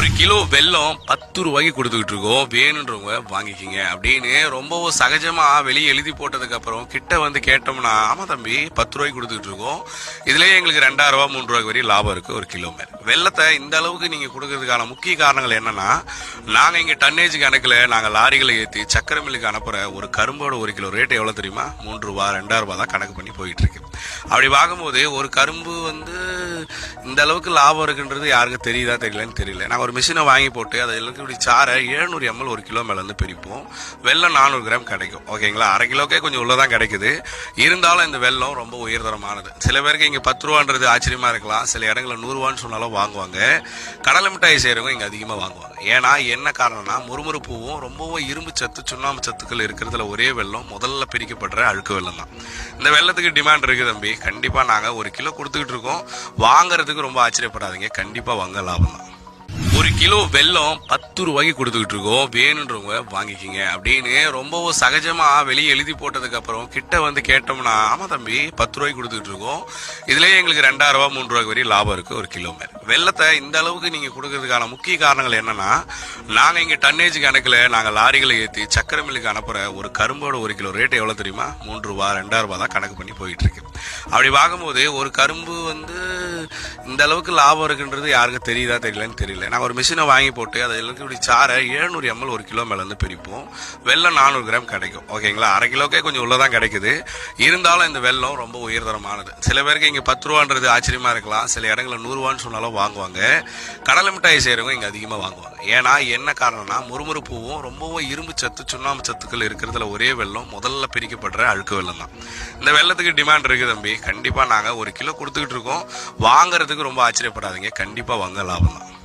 ஒரு கிலோ வெல்லம் 10 ரூபாய்க்கு கொடுத்துக்கிட்டு இருக்கோம், வேணுன்றவங்க வாங்கிக்கிங்க அப்படின்னு ரொம்ப சகஜமா வெளியே எழுதி போட்டதுக்கு அப்புறம் கிட்ட வந்து கேட்டோம்னா, ஆமா தம்பி 10 ரூபாய்க்கு கொடுத்துக்கிட்டு இருக்கோம், இதுலயே எங்களுக்கு 2000 ரூபாய் 3 ரூபாய்க்கு வரையும் லாபம் இருக்கு ஒரு கிலோ மேல. வெள்ளத்தை இந்த அளவுக்கு நீங்க கொடுக்கறதுக்கான முக்கிய காரணங்கள் என்னன்னா, நாங்க இங்க டன்னேஜ் கணக்குல நாங்க லாரிகளை ஏற்றி சக்கரை மில்லுக்கு அனுப்புற ஒரு கரும்போட ஒரு கிலோ ரேட் எவ்வளவு தெரியுமா? 3 ரூபாய் 2000 ரூபாய் தான் கணக்கு பண்ணி போயிட்டு இருக்கு. அப்படி பார்க்கும்போது ஒரு கரும்பு வந்து இந்த அளவுக்கு லாபம் இருக்குன்றது யாருக்கு தெரியுதா தெரியலன்னு தெரியல. நாங்கள் ஒரு மிஷினை வாங்கி போட்டு அதை இப்படி சாரை 700 ml ஒரு கிலோ மேல இருந்து பிரிப்போம். வெல்லம் 400 கிராம் கிடைக்கும். ஓகேங்களா, அரை கிலோக்கே கொஞ்சம் உள்ளதான் கிடைக்குது. இருந்தாலும் இந்த வெல்லம் ரொம்ப உயர்தரமானது. சில பேருக்கு இங்க 10 ரூபான்றது ஆச்சரியமா இருக்கலாம், சில இடங்களில் 100 ரூபான்னு சொன்னாலும் வாங்குவாங்க. கடலை மிட்டாய் செய்யறவங்க இங்க அதிகமா வாங்குவாங்க. ஏன்னா என்ன காரணம்னா, முறுமுறுப்புவும் ரொம்பவும் இரும்பு சத்து சுண்ணாம்பு சத்துக்கள் இருக்கிறதுல ஒரே வெல்லம் முதல்ல பிரிக்கப்படுற அழுக்கு வெல்லம் தான். இந்த வெல்லத்துக்கு டிமாண்ட் இருக்கு தம்பி. கண்டிப்பா நாங்க ஒரு கிலோ கொடுத்துக்கிட்டு இருக்கோம், வாங்குறதுக்கு ரொம்ப ஆச்சரியப்படாதீங்க, கண்டிப்பா வாங்க லாபம் தான். ஒரு கிலோ வெல்லம் 10 ரூபாய்க்கு கொடுத்துக்கிட்டு இருக்கோம், வேணுன்றவங்க வாங்கிக்கிங்க அப்படின்னு ரொம்ப சகஜமா வெளியே எழுதி போட்டதுக்கு அப்புறம் கிட்ட வந்து கேட்டோம்னா, ஆமா தம்பி 10 ரூபாய்க்கு கொடுத்துக்கிட்டு இருக்கோம், இதுலயே எங்களுக்கு 2000 ரூபாய் 3 ரூபாய்க்கு வரையும் லாபம் இருக்கு ஒரு கிலோ மேல. வெள்ளத்தை இந்த அளவுக்கு நீங்க கொடுக்கறதுக்கான முக்கிய காரணங்கள் என்னன்னா, நாங்க இங்க டன்னேஜ் கணக்குல நாங்க லாரிகளை ஏற்றி சக்கரை மில்லுக்கு அனுப்புற ஒரு கரும்போட ஒரு கிலோ ரேட் எவ்வளவு தெரியுமா? 3 ரூபாய் 2000 ரூபாய் தான் கணக்கு பண்ணி போயிட்டு இருக்கு. அப்படி பார்க்கும்போது ஒரு கரும்பு வந்து இந்த அளவுக்கு லாபம் இருக்குன்றது யாருக்கு தெரியுதா தெரியலன்னு தெரியல. நாங்கள் ஒரு மிஷினை வாங்கி போட்டு அதை இப்படி சாரை 700 ml ஒரு கிலோ மேல இருந்து பிரிப்போம். வெல்லம் 400 கிராம் கிடைக்கும். ஓகேங்களா, அரை கிலோக்கே கொஞ்சம் உள்ளதான் கிடைக்குது. இருந்தாலும் இந்த வெல்லம் ரொம்ப உயர்தரமானது. சில பேருக்கு இங்க 10 ரூபான்றது ஆச்சரியமா இருக்கலாம், சில இடங்களில் 100 ரூபான்னு சொன்னாலும் வாங்குவாங்க. கடலை மிட்டாய் செய்யறவங்க இங்க அதிகமா வாங்குவாங்க. ஏன்னா என்ன காரணம்னா, முறுமுறுப்புவும் ரொம்பவும் இரும்பு சத்து சுண்ணாம்பு சத்துக்கள் இருக்கிறதுல ஒரே வெல்லம் முதல்ல பிரிக்கப்படுற அழுக்கு வெல்லம் தான். இந்த வெல்லத்துக்கு டிமாண்ட் இருக்கு தம்பி. கண்டிப்பா நாங்க ஒரு கிலோ கொடுத்துக்கிட்டு இருக்கோம், வாங்குறதுக்கு ரொம்ப ஆச்சரியப்படாதீங்க, கண்டிப்பா வாங்க லாபம் தான்.